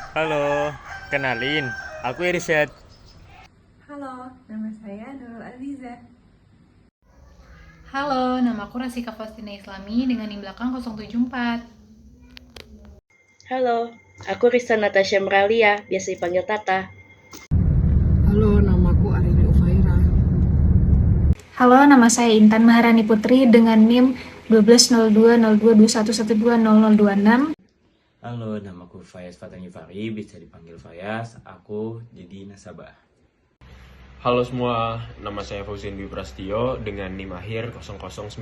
Halo, kenalin, aku Irsyad. Halo, nama saya Nurul Aziza. Halo, nama aku Rasika Faustina Islami dengan NIM belakang 074. Halo, aku Risa Natasha Meralia, biasa dipanggil Tata. Halo, namaku Arini Ufaira. Halo, nama saya Intan Maharani Putri dengan NIM 12020221120026. Halo, namaku Fayaz Fatani Fari, bisa dipanggil Fayaz. Aku jadi nasabah. Halo semua, nama saya Fauzin Dwi Prastio dengan NIM akhir 0090.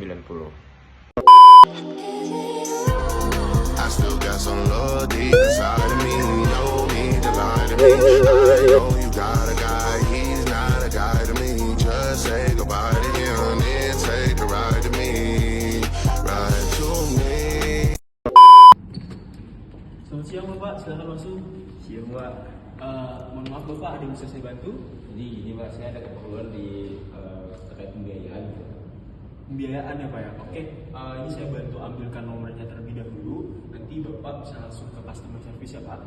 I still got some love deep inside of me. No need to lie to me. I know you got a guy, he's not a guy to me. Just say goodbye to him and take a ride to me. Ride to me. Selamat siang Bapak, silakan masuk. Siap, Pak. Mohon maaf Bapak, ada yang bisa saya bantu? Jadi gini, Pak, saya ada keperluan terkait pembiayaan. Pembiayaan ya Pak ya? Oke, ini saya bantu ambilkan nomornya terlebih dahulu. Nanti Bapak bisa langsung ke customer service ya Pak.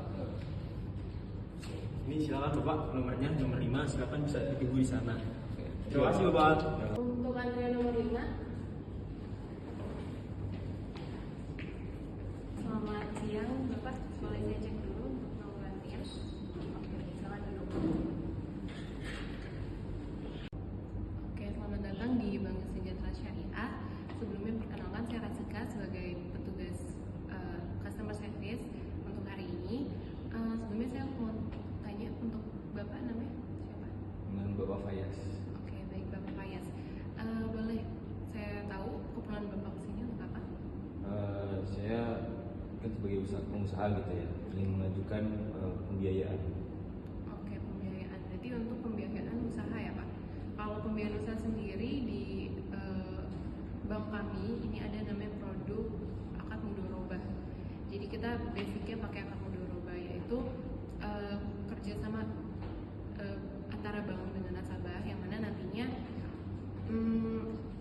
Ini silakan Bapak, nomornya nomor 5, silakan bisa ditunggu di sana. Terima kasih Bapak. Untuk antrian nomor 5. Selamat siang Bapak, boleh saya cek dulu untuk nomor antrian? Oke, silakan duduk. Oke, selamat datang di Bank Sejahtera Syariah. Sebelumnya perkenalkan saya Rasika sebagai petugas customer service untuk hari ini. Sebelumnya saya mau tanya untuk Bapak namanya siapa? Dengan Bapak Fayaz. Oke, baik Bapak Fayaz. Boleh saya tahu keperluan Bapak kesini untuk apa? Saya kan sebagai pengusaha gitu ya, ingin mengajukan pembiayaan. Oke, pembiayaan. Berarti untuk pembiayaan usaha ya Pak? Kalau pembiayaan usaha sendiri di bank kami ini ada namanya produk akad mudharabah. Jadi kita basicnya pakai akad mudharabah, yaitu kerjasama antara bank dengan nasabah, yang mana nantinya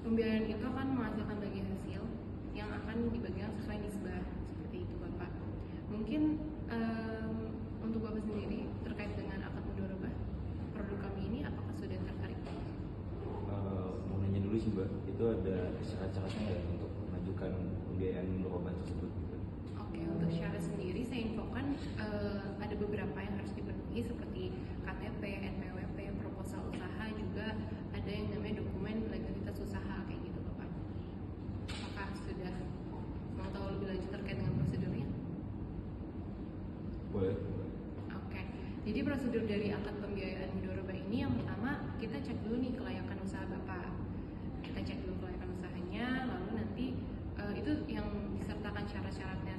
pembiayaan itu akan menghasilkan bagi hasil yang akan dibagikan sesuai nisbah, seperti itu Bapak. Mungkin untuk Bapak sendiri terkait dengan akad mudharabah produk kami ini, apakah sudah tertarik? Mau nanya dulu sih, Mbak, itu ada syarat-syaratnya nggak untuk mengajukan pembiayaan mudharabah tersebut? Oke, untuk syarat sendiri saya infokan ada beberapa yang harus dipenuhi seperti KTP, NPWP, proposal usaha, juga ada yang namanya dokumen legalitas usaha kayak gitu Bapak. Apakah sudah mau tahu lebih lanjut terkait dengan prosedurnya? Boleh. Oke, jadi prosedur dari akad pembiayaan mudharabah ini yang pertama kita cek dulu nih kelayakan usaha Bapak. Kita cek dulu kelayakan usahanya, lalu nanti itu yang disertakan syarat-syaratnya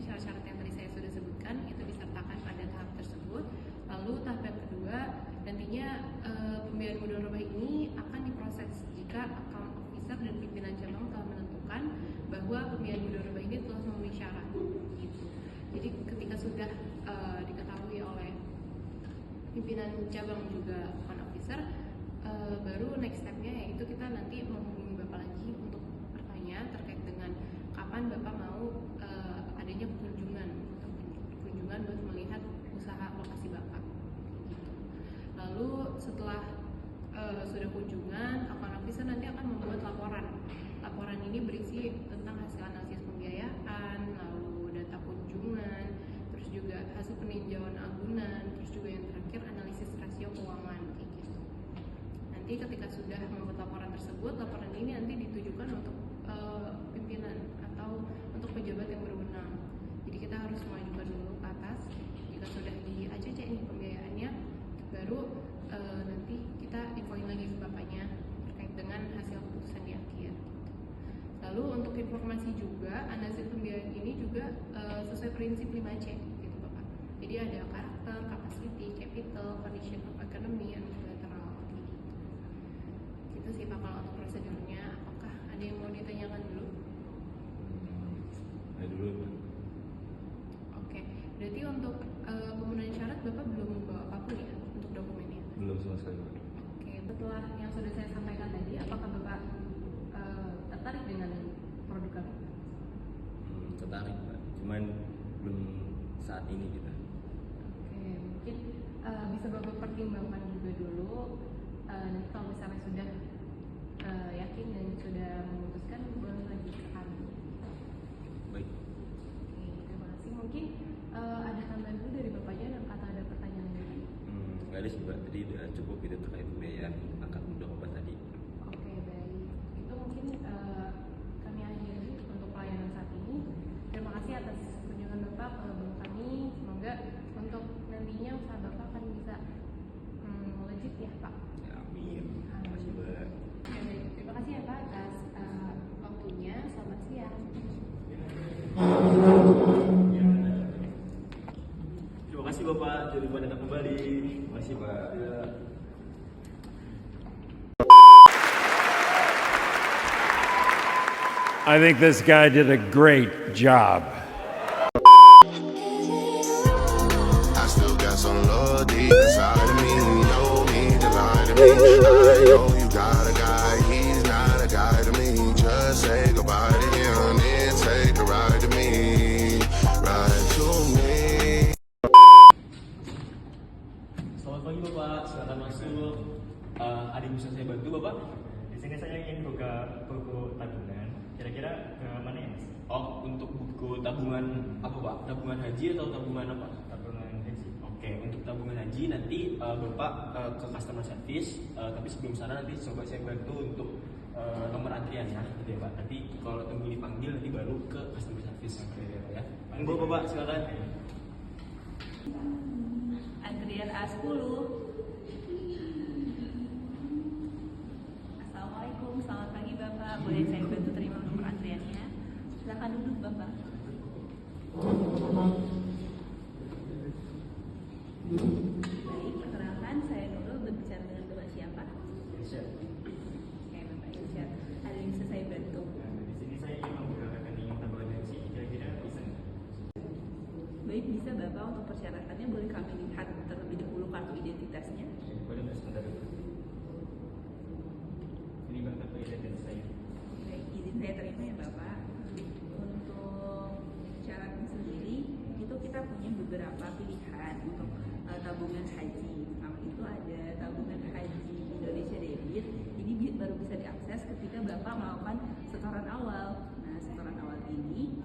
syarat-syarat yang tadi saya sudah sebutkan itu disertakan pada tahap tersebut. Lalu tahap yang kedua, nantinya pembiayaan mudharabah ini akan diproses jika account officer dan pimpinan cabang telah menentukan bahwa pembiayaan mudharabah ini telah memenuhi syarat. Gitu. Jadi ketika sudah diketahui oleh pimpinan cabang juga account officer, baru next stepnya yaitu kita nanti menghubungi Bapak lagi untuk bertanya terkait dengan kapan Bapak mau adanya kunjungan buat melihat usaha lokasi Bapak. Gitu. Lalu setelah sudah kunjungan, account officer nanti akan membuat laporan. Laporan ini berisi tentang hasil analisis pembiayaan, lalu data kunjungan, terus juga hasil peninjauan agunan, terus juga yang terakhir analisis rasio keuangan kayak gitu. Nanti ketika sudah membuat laporan tersebut, laporan ini nanti ditujukan untuk pimpinan atau untuk pejabat yang berwenang. Jadi kita harus mengajukan dulu ke atas. Jika sudah di ACC nih pembiayaannya, baru nanti kita infoin lagi ke bapaknya terkait dengan hasil keputusan di akhir. Lalu untuk informasi juga, analisis pembiayaan ini juga sesuai prinsip 5C gitu Bapak. Jadi ada karakter, capacity, capital, condition of economy, and collateral gitu. Itu sih Pak kalau untuk prosedurnya. Apakah ada yang mau ditanyakan dulu? Ada dulu, Pak. Oke, berarti untuk pemenuhan syarat Bapak belum membawa apapun ya untuk dokumennya? Belum sama sekali, Pak. Oke, setelah yang sudah saya sampaikan tadi, apakah Bapak tertarik dengan produk kami? Tertarik, Pak. Cuman belum saat ini kita. mungkin bisa Bapak pertimbangkan juga dulu. Nanti kalau misalnya sudah yakin dan sudah memutuskan, boleh lagi ke kami. Baik. Oke, terima kasih. Mungkin ada tambahan dulu dari Bapaknya atau ada pertanyaan lagi? Nggak ada sih Mbak, tadi udah cukup itu terkait pembiayaan akad muda Bapak tadi. Oke, baik. Itu mungkin kami akhiri untuk pelayanan saat ini. Terima kasih atas kunjungan Bapak ke bank kami. Semoga untuk nantinya usaha Bapak akan bisa melejit ya Pak. Ya, amin. Terima kasih Mbak. Ya, baik. Terima kasih ya Pak atas waktunya. Selamat siang. Terima kasih Bapak, jadi pada kembali. Terima kasih Pak. I think this guy did a great job. I still got some love deep inside of me. You know me to lie to me. I know you got a guy, he's not a guy to me. Just say goodbye to him and take a ride to me. Ride to me. Selamat pagi Bapak, silakan masuk. Ada yang bisa saya bantu Bapak? Di sini saya ingin buka buku tabungan. Kira-kira ke mana ya Mas? Oh, untuk buku tabungan apa Pak? Tabungan haji atau tabungan apa? Tabungan haji. Oke, untuk tabungan haji nanti Bapak ke customer service, tapi sebelum sana nanti coba saya bantu untuk nomor antrian ya, gitu ya Pak. Nanti kalau tunggu dipanggil nanti baru ke customer service. Oke ya. Monggo Bapak, silakan. Antrian A10. Assalamualaikum, selamat pagi Bapak. Boleh saya bantu terima nomor antriannya? Silakan duduk Bapak. Baik, perkenalkan saya Nurul, berbicara dengan Bapak siapa? Irsyad. Oke, Bapak Irsyad. Ada yang bisa saya bantu? Di sini saya ingin membuka rekening tabungan haji. Kira-kira bisa nggak? Baik, bisa Bapak. Untuk persyaratannya boleh kami lihat terlebih dahulu kartu identitasnya. Boleh Mas, sebentar dulu. Ini Bang kartu identitas saya. Baik, izin saya terima ya Bapak. Untuk syaratnya sendiri, itu kita punya beberapa pilihan untuk tabungan haji. Pertama itu ada tabungan haji Indonesia Debit. Ini baru bisa diakses ketika Bapak melakukan setoran awal. Nah, setoran awal ini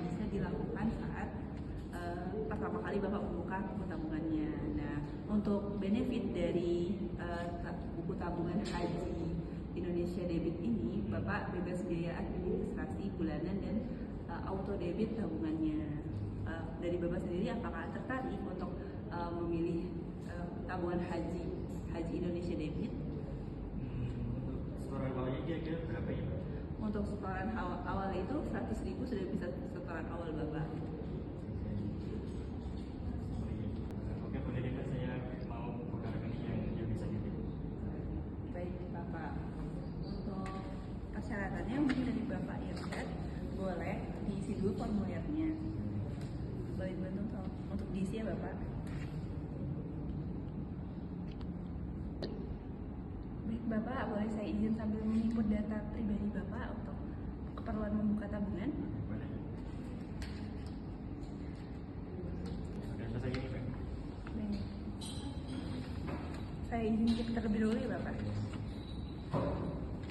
bisa dilakukan saat pertama kali Bapak membuka buku tabungannya. Nah, untuk benefit dari buku tabungan haji Indonesia Debit ini, Bapak bebas biaya administrasi bulanan dan auto debit tabungannya. Dari Bapak sendiri, apakah tertarik untuk memilih tabungan haji Indonesia Debit? Untuk setoran awalnya kira-kira berapa ya Pak? Untuk setoran awal itu 100.000 sudah bisa setoran awal Bapak. Oke, boleh deh Pak, saya mau buka rekening yang bisa debit. Baik Bapak, untuk persyaratannya mungkin dari Bapak Irsyad, boleh diisi dulu formulirnya. Boleh dibantu untuk diisi ya Bapak. Baik Bapak, boleh saya izin sambil menginput data pribadi Bapak untuk keperluan membuka tabungan? Boleh. Sudah selesai ini Pak? Baik. Saya izin cek terlebih dahulu ya Bapak.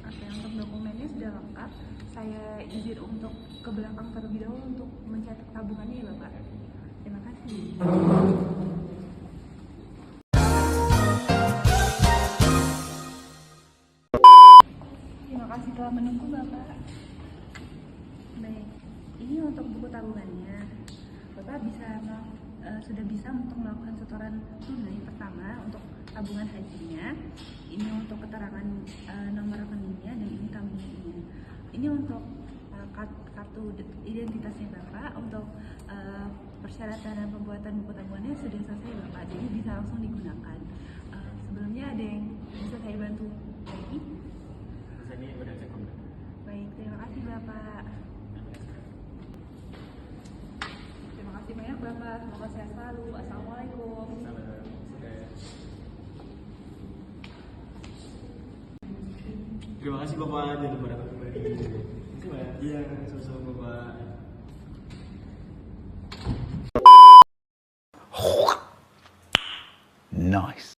Oke, untuk dokumennya sudah lengkap. Saya izin untuk ke belakang terlebih dahulu untuk mencetak tabungannya ya Bapak. Terima kasih. Terima kasih telah menunggu Bapak. Baik, ini untuk buku tabungannya. Bapak sudah bisa untuk melakukan setoran tunai pertama untuk tabungan hajinya. Ini untuk keterangan nomor rekeningnya dan ini tabungannya. Ini untuk kartu identitasnya Bapak. Untuk persyaratan dan pembuatan buku tabungannya sudah selesai Bapak, jadi bisa langsung digunakan. Sebelumnya ada yang bisa saya bantu lagi? Saya ini udah cukup. Baik, terima kasih Bapak. Terima kasih banyak Bapak, semoga sehat selalu. Assalamualaikum. Terima kasih Bapak, jadi pada kembali. Iya, sama-sama Bapak. Nice.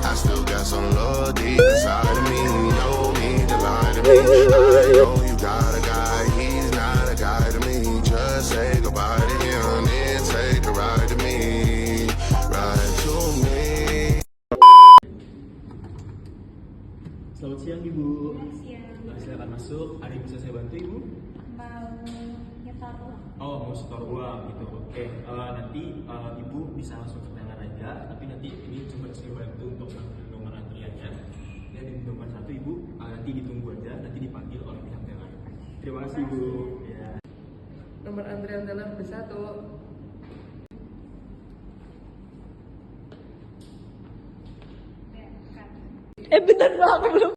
I still got some love deep inside of me. No need to lie to me. I know you got a guy, he's not a guy to me. Just say goodbye to him and take a ride to me. Ride to me. Selamat siang Ibu. Silakan masuk. Ada yang bisa saya bantu Ibu? Mau nyetor uang. Oh, mau setor uang gitu. Oke, nanti Ibu bisa langsung ke teller aja. Tapi nanti ini coba saya bantu untuk nomor antriannya. Ya di nomor 1 Ibu, nanti ditunggu aja. Nanti dipanggil oleh pihak teller. Terima kasih Ibu. Ya. Nomor antrian teller B1. Bentar dulu, aku belum.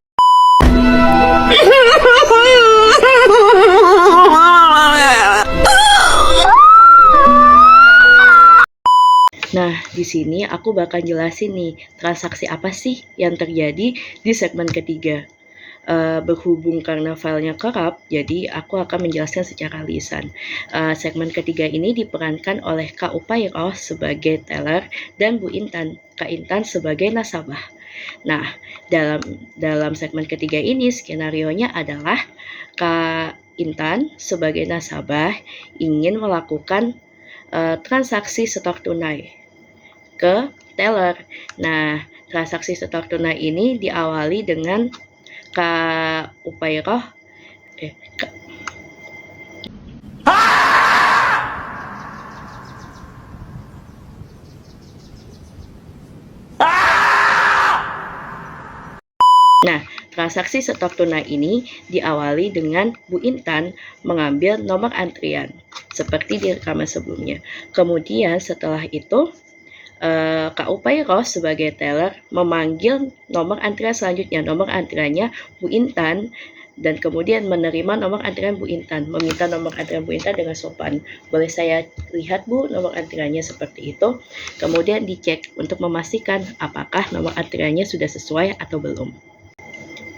Nah, di sini aku bakal jelasin nih transaksi apa sih yang terjadi di segmen ketiga. Berhubung karena filenya kerap, jadi aku akan menjelaskan secara lisan. Segmen ketiga ini diperankan oleh Kak Upairo sebagai teller dan Bu Intan, Kak Intan sebagai nasabah. Nah, dalam segmen ketiga ini skenarionya adalah Kak Intan sebagai nasabah ingin melakukan transaksi setor tunai ke teller. Nah, transaksi setor tunai ini diawali dengan Kak Upairo Nah, transaksi setor tunai ini diawali dengan Bu Intan mengambil nomor antrian seperti di rekaman sebelumnya. Kemudian setelah itu Kak Upairo sebagai teller memanggil nomor antrian selanjutnya. Nomor antriannya Bu Intan dan kemudian menerima nomor antrian Bu Intan, meminta nomor antrian Bu Intan dengan sopan. Boleh saya lihat Bu nomor antriannya seperti itu. Kemudian dicek untuk memastikan apakah nomor antriannya sudah sesuai atau belum.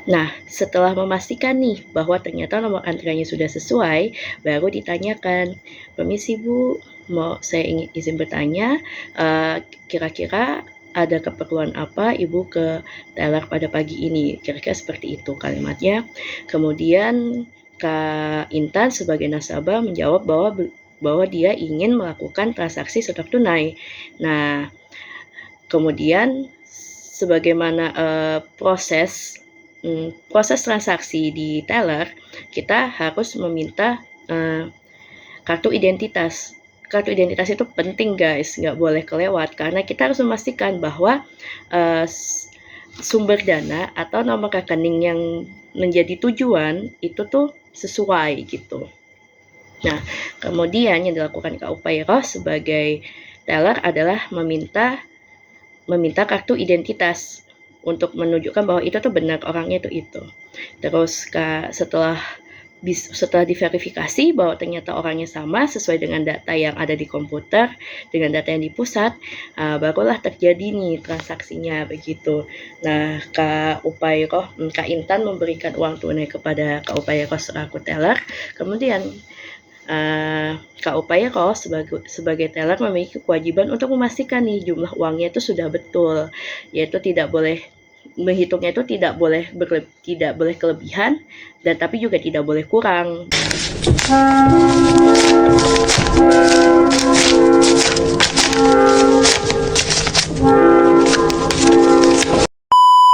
Nah, setelah memastikan nih bahwa ternyata nomor antriannya sudah sesuai, baru ditanyakan, permisi Bu, saya ingin izin bertanya, kira-kira ada keperluan apa Ibu ke teller pada pagi ini? Kira-kira seperti itu kalimatnya. Kemudian Kak Intan sebagai nasabah menjawab bahwa dia ingin melakukan transaksi setor tunai. Nah, kemudian sebagaimana proses transaksi di teller, kita harus meminta kartu identitas. Kartu identitas itu penting guys, nggak boleh kelewat karena kita harus memastikan bahwa sumber dana atau nomor rekening yang menjadi tujuan itu tuh sesuai gitu. Nah, kemudian yang dilakukan Kak Upairo sebagai teller adalah meminta kartu identitas untuk menunjukkan bahwa itu tuh benar orangnya itu. Terus setelah diverifikasi bahwa ternyata orangnya sama sesuai dengan data yang ada di komputer, dengan data yang di pusat, barulah terjadi nih transaksinya begitu. Nah, Kak Intan memberikan uang tunai kepada Kak Upairo selaku teller. Kemudian Kak Upairo sebagai teller memiliki kewajiban untuk memastikan nih jumlah uangnya itu sudah betul, yaitu tidak boleh menghitungnya itu tidak boleh kelebihan dan tapi juga tidak boleh kurang.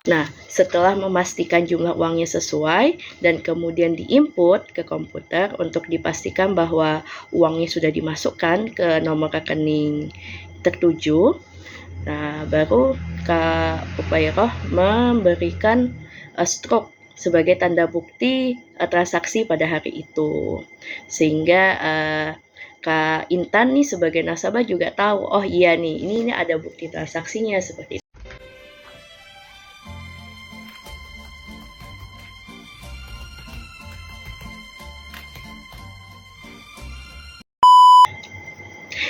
Nah, setelah memastikan jumlah uangnya sesuai dan kemudian diinput ke komputer untuk dipastikan bahwa uangnya sudah dimasukkan ke nomor rekening tertuju, nah baru Kak Upairo memberikan stroke sebagai tanda bukti transaksi pada hari itu, sehingga Kak Intan nih sebagai nasabah juga tahu, oh iya nih ini ada bukti transaksinya seperti itu.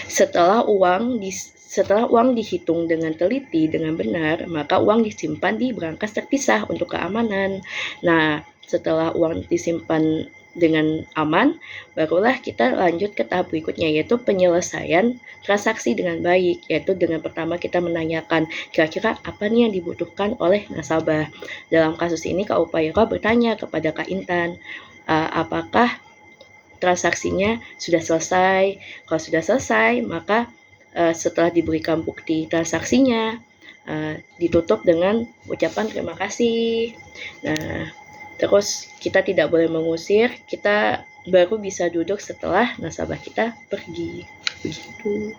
Setelah uang dihitung dengan teliti, dengan benar, maka uang disimpan di brankas terpisah untuk keamanan. Nah, setelah uang disimpan dengan aman, barulah kita lanjut ke tahap berikutnya, yaitu penyelesaian transaksi dengan baik, yaitu dengan pertama kita menanyakan kira-kira apa nih yang dibutuhkan oleh nasabah. Dalam kasus ini Kak Upaira bertanya kepada Kak Intan, apakah transaksinya sudah selesai. Kalau sudah selesai, maka setelah diberikan bukti transaksinya, ditutup dengan ucapan terima kasih. Nah, terus kita tidak boleh mengusir, kita baru bisa duduk setelah nasabah kita pergi. Begitu.